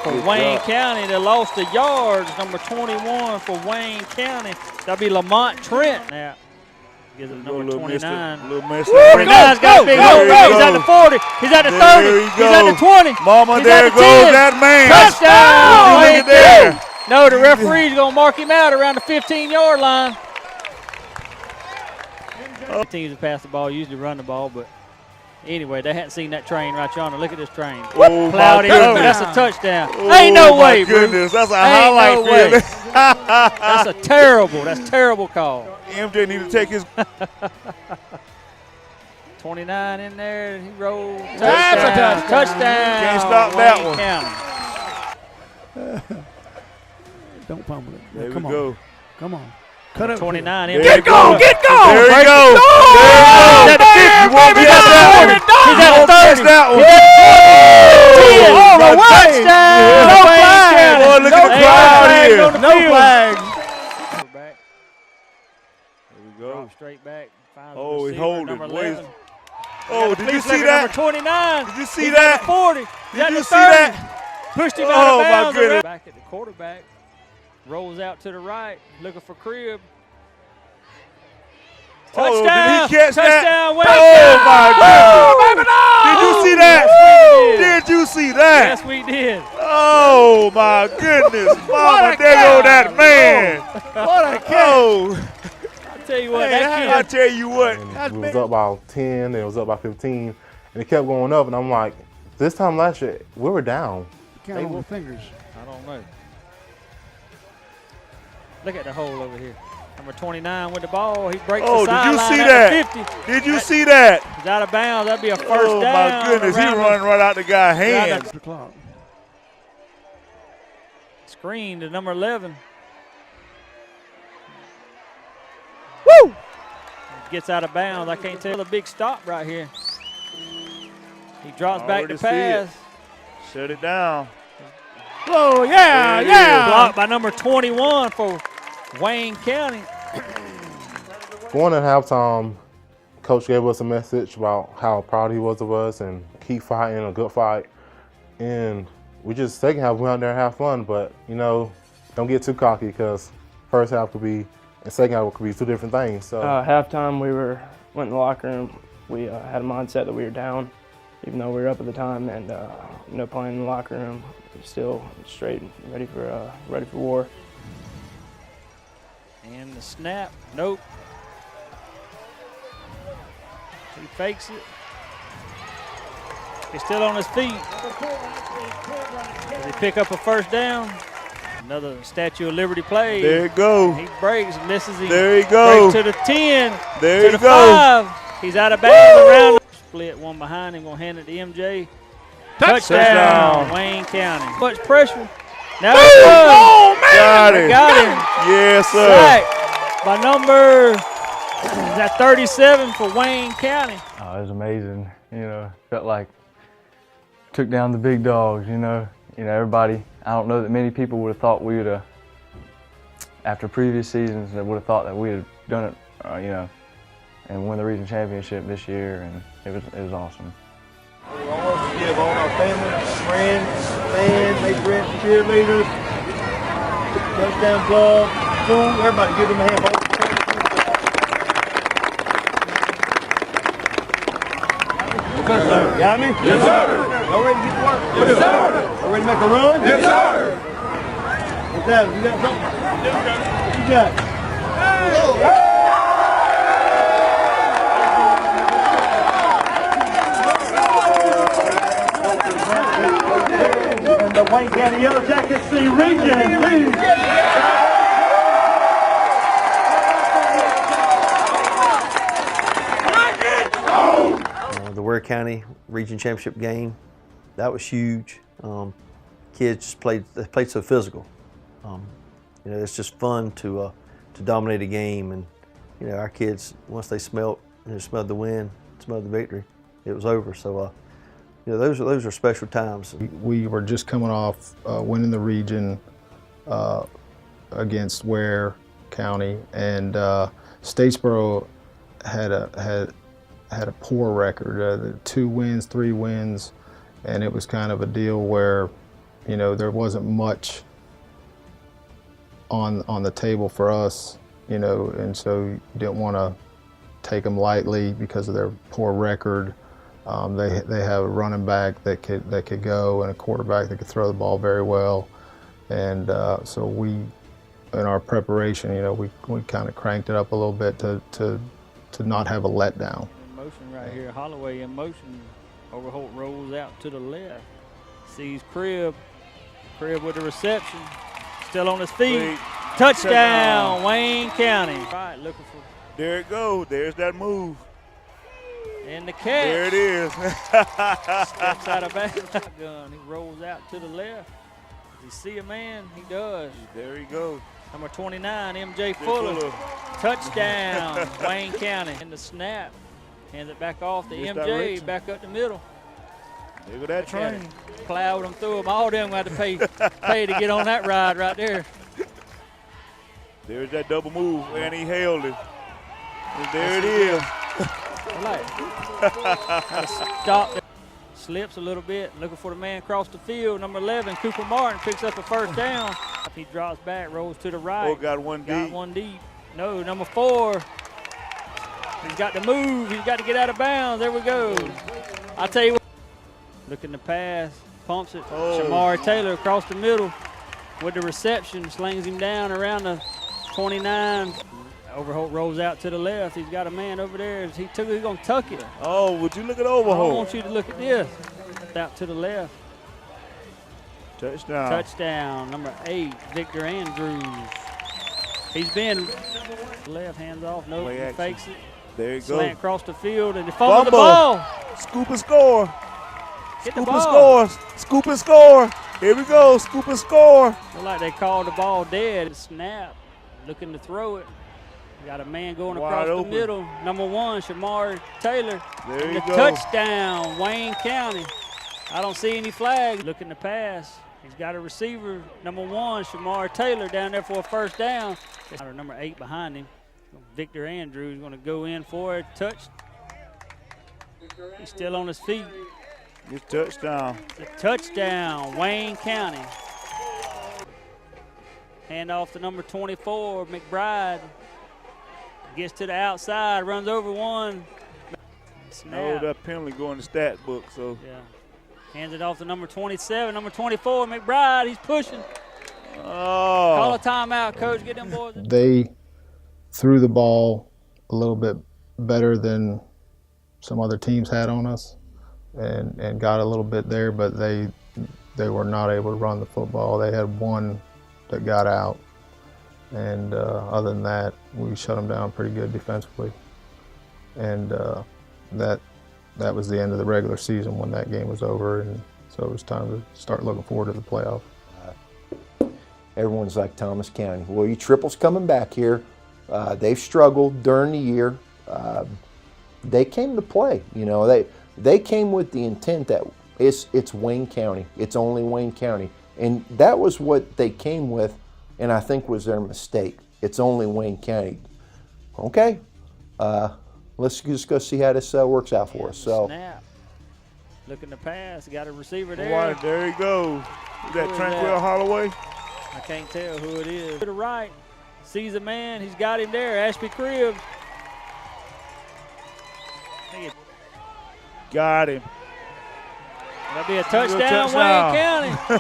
for Good Wayne job. County. They lost the yards. Number 21 for Wayne County. That'll be Lamont Trent. Now, gives it number 29. Little missed. 29's got a big hole. There you He's go. at the 40. He's at the 30. There you He's go. at the 20. Mama, He's there at the goes 10. that man. Touchdown! Look Wayne at there. County. No, the referee's going to mark him out around the 15-yard line. Teams that pass the ball usually run the ball, but Anyway, they hadn't seen that train right yonder. Look at this train. Oh, Plowed my it over. goodness. That's a touchdown. Oh, Ain't no my way, goodness. Bruce. That's a Ain't highlight no way. feeling. That's a terrible call. MJ need to take his 29 in there. He rolled. That's a touchdown. Touchdown. Can't stop that Wayne one. County. Don't fumble it. There Come we on. go. Come on. Cut up. 29 There in. you go. Get going. There you Break go. it. There you go. You won't baby, catch that one. baby, You He's at won't catch 30. that one. All the way. Touchdown. No Wayne flag. County. Boy, look at the Ain't crowd flags here. on the No field. flags. There we go. Drop straight back. Finds the Oh, he receiver, hold it. number Boy, 11. Oh, did you see Number that? 29. Did you see He's that? At the 40. He's Did at you the see 30. that? Pushed him Oh, out of my bounds. goodness. Back at the quarterback. Rolls out to the right. Looking for Crib. Oh, Touchdown. did he catch that? Touchdown. Wayne Oh, my County. goodness. Did you see that? Yes, we did. Did you see that? Yes, we did. Oh, my goodness. Mama, a there go catch. that man. What a catch. Oh, I tell you what, hey, that I kid. tell you what. And we was up by 10, and it was up by 15, and it kept going up, and I'm like, this time last year, we were down. Count on the fingers. I don't know. Look at the hole over here. Number 29 with the ball. He breaks Oh, the did you sideline see at that? the 50. Did you see that? He's out of bounds. That'd be a first Oh, down. my goodness. He around the- running right out the guy's around hand. The clock. Screen to number 11. Woo! Gets out of bounds. I can't tell the big stop right here. He drops back Already to see it. pass. Shut it down. Oh, yeah, There it yeah. Blocked by number 21 for Wayne County. Going at halftime, Coach gave us a message about how proud he was of us and keep fighting, a good fight. And we just, second half, we went out there and have fun, but, you know, don't get too cocky because first half could be, and second half could be two different things. So Halftime, went in the locker room. We had a mindset that we were down, even though we were up at the time, and playing in the locker room, still straight, ready for war. And the snap. Nope. He fakes it. He's still on his feet. Does he pick up a first down? Another Statue of Liberty play. There you go. He breaks, misses him. There you go. Break to the 10. There to you the go. 5. He's out of bounds around. Split one behind him. Gonna hand it to MJ. Touchdown. Wayne County. Much pressure. Now it was. Oh, man. Got They him. got him. Yes, sir. Sacked by number is that 37 for Wayne County. Oh, it was amazing. You know, felt like took down the big dogs. You know, everybody. I don't know that many people would have thought we would have, after previous seasons, that would have thought that we had done it. You know, and win the region championship this year, and it was awesome. We want to give all our family, friends, fans, they friends, cheerleaders, touchdown club, school, everybody give them a hand. Yes, sir. Got me? Yes, sir. Y'all ready to get to work? Yes, sir. Y'all ready to make a run? Yes, sir. What's that? You got something? What you got? And the Wayne County Yellow Jackets C region, please. The Ware County Region Championship game, that was huge. Kids just played so physical. You know, it's just fun to dominate a game, and you know, our kids, once they smelled the win, smelled the victory, it was over. So you know, those are special times. We were just coming off winning the region against Ware County, and Statesboro had a poor record, 2 wins, 3 wins, and it was kind of a deal where, you know, there wasn't much on the table for us, you know, and so you didn't want to take them lightly because of their poor record. They have a running back that could go and a quarterback that could throw the ball very well, and so we, in our preparation, you know, we kind of cranked it up a little bit to not have a letdown. Motion right here. Holloway in motion. Overholt rolls out to the left. Sees Cribb. Cribb with the reception. Still on his feet. Touchdown, Wayne County. Right, looking for. There it goes. There's that move. And the catch. There it is. Steps out of back gun. He rolls out to the left. Does he see a man? He does. There he goes. Number 29, MJ Fuller. Touchdown, Wayne County. And the snap. Hands it back off to MJ. Back up the middle. Look at that train. Plowed them through them. All of them got to pay to get on that ride right there. There's that double move, and he held it. And there it is. Stop. Slips a little bit, looking for the man across the field. Number 11, Cooper Martin picks up a first down. He drops back, rolls to the right. Oh, got one deep. Got one deep. No, number 4. He's got to move. He's got to get out of bounds. There we go. I'll tell you what. Looking to pass, pumps it. Shamari Taylor across the middle with the reception, slings him down around the 29. Overholt rolls out to the left. He's got a man over there. He's going to tuck it. Oh, would you look at Overholt? I want you to look at this. Out to the left. Touchdown. Touchdown, number 8, Victor Andrews. He's been left, hands off. No, he fakes it. There you go. Slant across the field, and he fumbled the ball. Scoop and score. Get Scoop the and ball. score. Scoop and score. Here we go. Scoop and score. Look like they called the ball dead. Snap. Looking to throw it. Got a man going across the middle. Number 1, Shamari Taylor. There you go. Touchdown, Wayne County. I don't see any flags. Looking to pass. He's got a receiver. Number 1, Shamari Taylor, down there for a first down. Number 8 behind him. Victor Andrews going to go in for it. Touch. He's still on his feet. It's touchdown. It's a touchdown, Wayne County. Hand off to number 24, McBride. Gets to the outside, runs over one. Snap. No, that penalty going in the stat book. So yeah, hands it off to number 27, number 24, McBride. He's pushing. Oh. Call a timeout, coach. Get them boys. They threw the ball a little bit better than some other teams had on us, and got a little bit there, but they were not able to run the football. They had one that got out. And other than that, we shut them down pretty good defensively. And that was the end of the regular season when that game was over, and so it was time to start looking forward to the playoff. Everyone's like Thomas County. Well, you Triple's coming back here. They've struggled during the year. They came to play. You know, they came with the intent that it's Wayne County. It's only Wayne County, and that was what they came with. And I think was their mistake. It's only Wayne County. Okay, let's just go see how this works out for us. So, snap. Looking to pass, got a receiver there. Right, there he goes. Is that Tranquil Holloway? I can't tell who it is. To the right, sees a man. He's got him there. Ashby Cribb. Got him. That'll be a touchdown, Wayne County.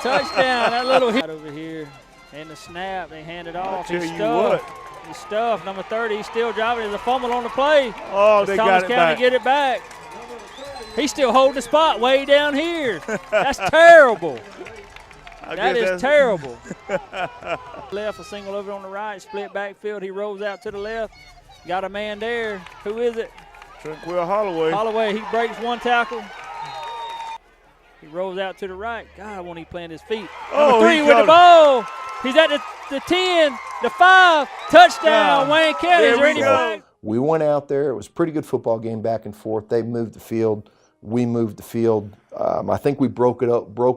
Touchdown. That little hit over here. And the snap, they hand it off. He's stuffed. He's stuffed. Number 30, he's still driving. There's a fumble on the play. Oh, they got it back. Thomas County get it back. He's still holding the spot way down here. That's terrible. That is terrible. Left, a single over on the right, split backfield. He rolls out to the left. Got a man there. Who is it? Tranquil Holloway. Holloway, he breaks one tackle. He rolls out to the right. God, when he plant his feet. Number 3 with the ball. He's at the 10, the 5. Touchdown, Wayne County. Is there any flag? We went out there. It was a pretty good football game back and forth. They moved the field. We moved the field. I think we broke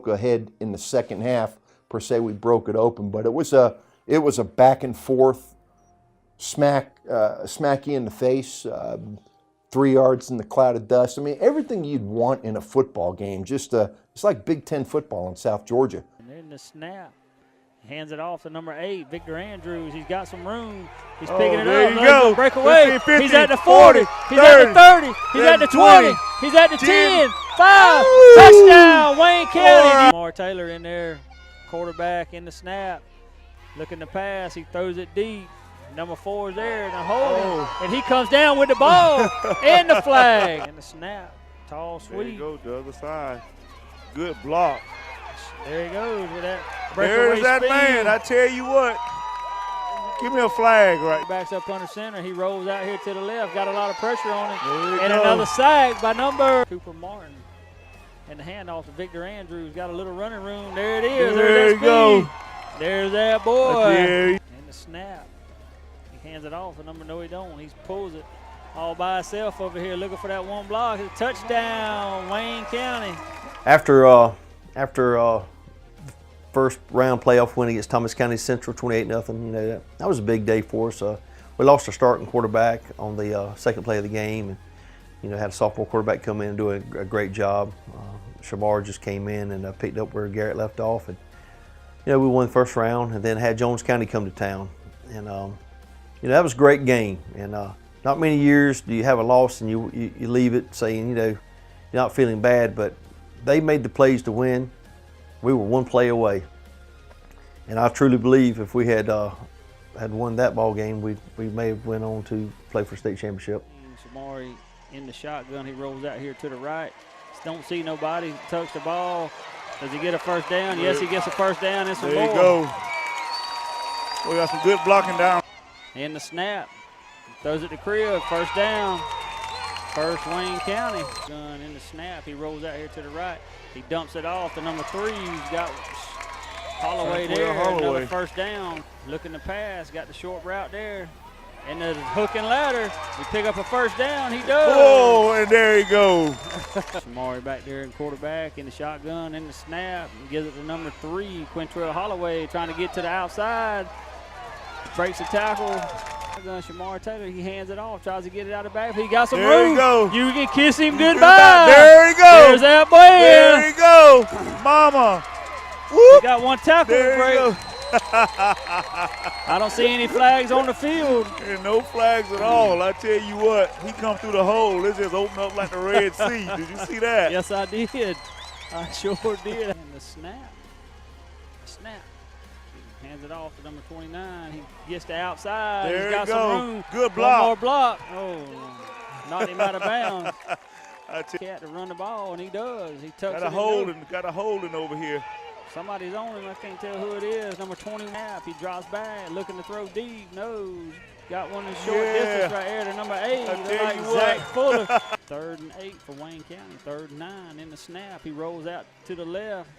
ahead in the second half. Per se, we broke it open, but it was a back and forth, smack you in the face, 3 yards in the cloud of dust. I mean, everything you'd want in a football game. Just it's like Big Ten football in South Georgia. And then the snap. Hands it off to number 8, Victor Andrews. He's got some room. He's picking it up. There you go. Break away. 50, he's at the 40. He's at the 30. He's at the 20. He's at the 10. 5. Woo! Touchdown, Wayne County. Lamar Taylor in there. Quarterback in the snap. Looking to pass. He throws it deep. Number 4 is there, and holding, and he comes down with the ball and the flag and the snap. Tall, sweet. There you go, the other side. Good block. There he goes with that There's breakaway that speed. man. I tell you what. Give me a flag right. Backs up under center. He rolls out here to the left. Got a lot of pressure on him. There you And go. another sack by number Cooper Martin. And the handoff to Victor Andrews. Got a little running room. There it is. There you go. There's that boy. There. And the snap. He hands it off. The number, no, he don't. He pulls it all by himself over here looking for that one block. It's a touchdown, Wayne County. After first round playoff win against Thomas County Central, 28-0. You know, that was a big day for us. We lost our starting quarterback on the second play of the game, and you know, had a sophomore quarterback come in and do a great job. Shamar just came in and picked up where Garrett left off, and you know, we won the first round, and then had Jones County come to town, and you know, that was a great game. And not many years do you have a loss and you leave it saying, you know, you're not feeling bad, but they made the plays to win. We were one play away, and I truly believe if we had won that ball game, we may have went on to play for state championship. Shamari in the shotgun. He rolls out here to the right. Don't see nobody. Tucks the ball. Does he get a first down? Yes, he gets a first down. And some there more. you go. We got some good blocking down. And the snap. Throws it to Crib. First down. First Wayne County. Gun in the snap. He rolls out here to the right. He dumps it off. The number 3's got Holloway there. Another first down. Looking to pass. Got the short route there. And the hook and ladder. We pick up a first down. He does. Oh, and there you go. Shamari back there in quarterback in the shotgun in the snap. And gives it to number 3, Quintrell Holloway, trying to get to the outside. Breaks the tackle. Shamari Taylor, he hands it off, tries to get it out of the back. He got some there room. You go. You can kiss him goodbye. There you go. There's that boy. There you go. Mama. Whoop. He got one tackle there to break. You go. I don't see any flags on the field. There's no flags at all. I tell you what, he come through the hole. It just opened up like the Red Sea. Did you see that? Yes, I did. I sure did. And the snap. Snap. He hands it off to number 29. He gets to outside. There He's got you go. some room. Good block. One more block. Oh, knocked him out of bounds. Cat to run the ball, and he does. He tucks got a holding over here. Somebody's on him. I can't tell who it is. Number 29. He drops back, looking to throw deep. Nose. Got one in short distance right there to number 8. Look like Zach Fuller. 3rd and 8 for Wayne County. 3rd and 9 in the snap. He rolls out to the left.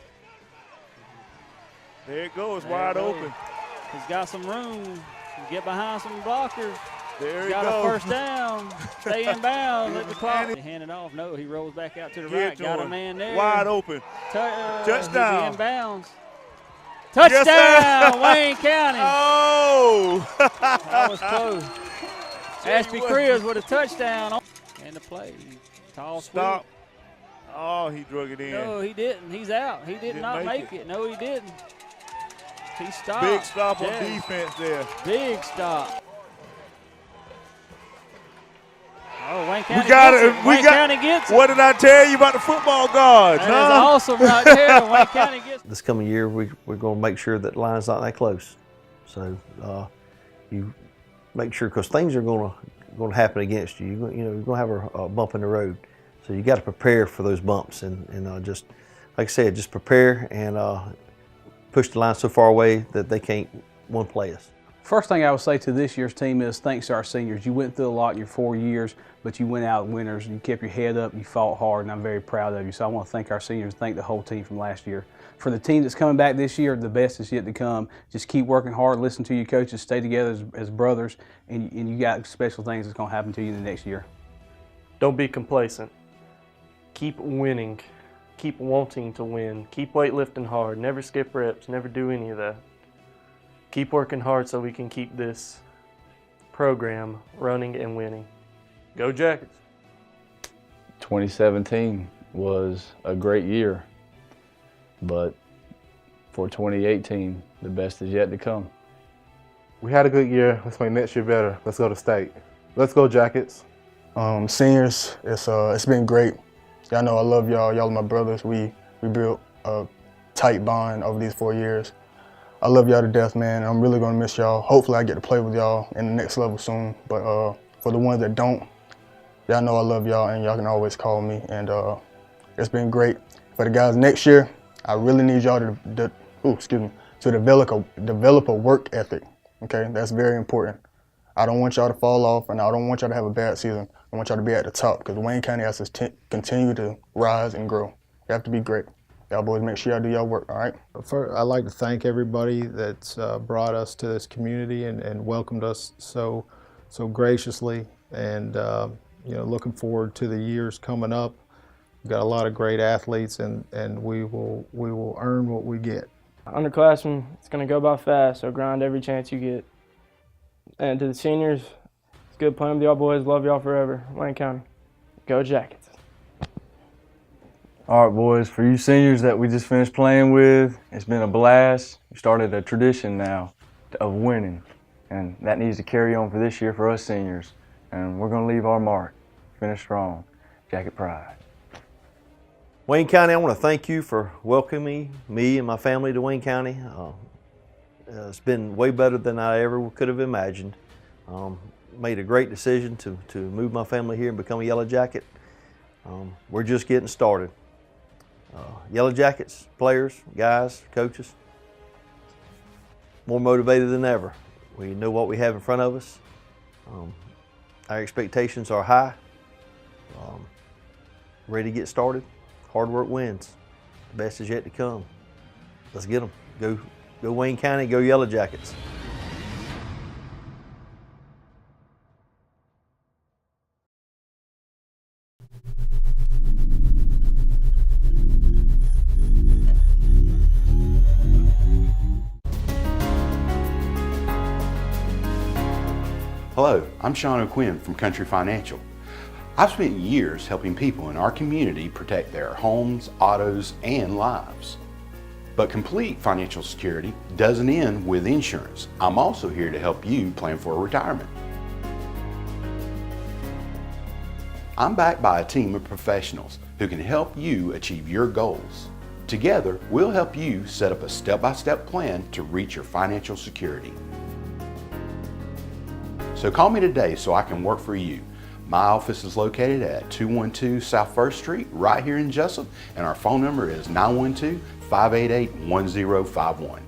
There it goes, wide open. He's got some room. Get behind some blockers. There he got goes. a first down. Stay in bounds. Let the clock. They hand it off. No, he rolls back out to the right. Got a man there. Wide open. Touchdown. In bounds. Touchdown, yes, Wayne County. Oh. That was close. Ashby Cribs with a touchdown. And the play. Tall stop. Oh, he drug it in. No, he didn't. He's out. He did not make it. No, he didn't. He stopped. Big stop on defense there. Big stop. Oh, Wayne County Wayne County gets it. What did I tell you about the football guards? That is awesome right there. Wayne County gets it. This coming year, we're going to make sure that the line's not that close. So you make sure, because things are going to happen against you. You're going to have a bump in the road. So you got to prepare for those bumps and just, like I said, just prepare and push the line so far away that they can't one-play us. First thing I would say to this year's team is thanks to our seniors. You went through a lot in your 4 years, but you went out winners. You kept your head up, you fought hard, and I'm very proud of you. So I want to thank our seniors, thank the whole team from last year. For the team that's coming back this year, the best is yet to come. Just keep working hard, listen to your coaches, stay together as brothers, and you got special things that's going to happen to you in the next year. Don't be complacent. Keep winning. Keep wanting to win. Keep weightlifting hard. Never skip reps. Never do any of that. Keep working hard so we can keep this program running and winning. Go Jackets! 2017 was a great year, but for 2018, the best is yet to come. We had a good year. Let's make next year better. Let's go to state. Let's go Jackets. Seniors, it's been great. Y'all know I love y'all. Y'all are my brothers. We built a tight bond over these 4 years. I love y'all to death, man. I'm really gonna miss y'all. Hopefully I get to play with y'all in the next level soon. But for the ones that don't, y'all know I love y'all and y'all can always call me. And it's been great. For the guys next year, I really need y'all to develop a work ethic. Okay, that's very important. I don't want y'all to fall off, and I don't want y'all to have a bad season. I want y'all to be at the top because Wayne County has to continue to rise and grow. You have to be great. Y'all boys, make sure y'all do y'all work, all right? First, I'd like to thank everybody that's brought us to this community and welcomed us so graciously, and you know, looking forward to the years coming up. We've got a lot of great athletes, and we will earn what we get. Underclassmen, it's going to go by fast, so grind every chance you get. And to the seniors, it's good playing with y'all boys. Love y'all forever. Wayne County, go Jackets. All right, boys, for you seniors that we just finished playing with, it's been a blast. We started a tradition now of winning, and that needs to carry on for this year for us seniors. And we're going to leave our mark. Finish strong. Jacket pride. Wayne County, I want to thank you for welcoming me and my family to Wayne County. It's been way better than I ever could have imagined. Made a great decision to move my family here and become a Yellow Jacket. We're just getting started. Yellow Jackets, players, guys, coaches, more motivated than ever. We know what we have in front of us. Our expectations are high. Ready to get started. Hard work wins. The best is yet to come. Let's get them. Go Wayne County, go Yellow Jackets. Hello, I'm Sean O'Quinn from Country Financial. I've spent years helping people in our community protect their homes, autos, and lives. But complete financial security doesn't end with insurance. I'm also here to help you plan for retirement. I'm backed by a team of professionals who can help you achieve your goals. Together, we'll help you set up a step-by-step plan to reach your financial security. So call me today so I can work for you. My office is located at 212 South 1st Street, right here in Jessup, and our phone number is 912-588-1051.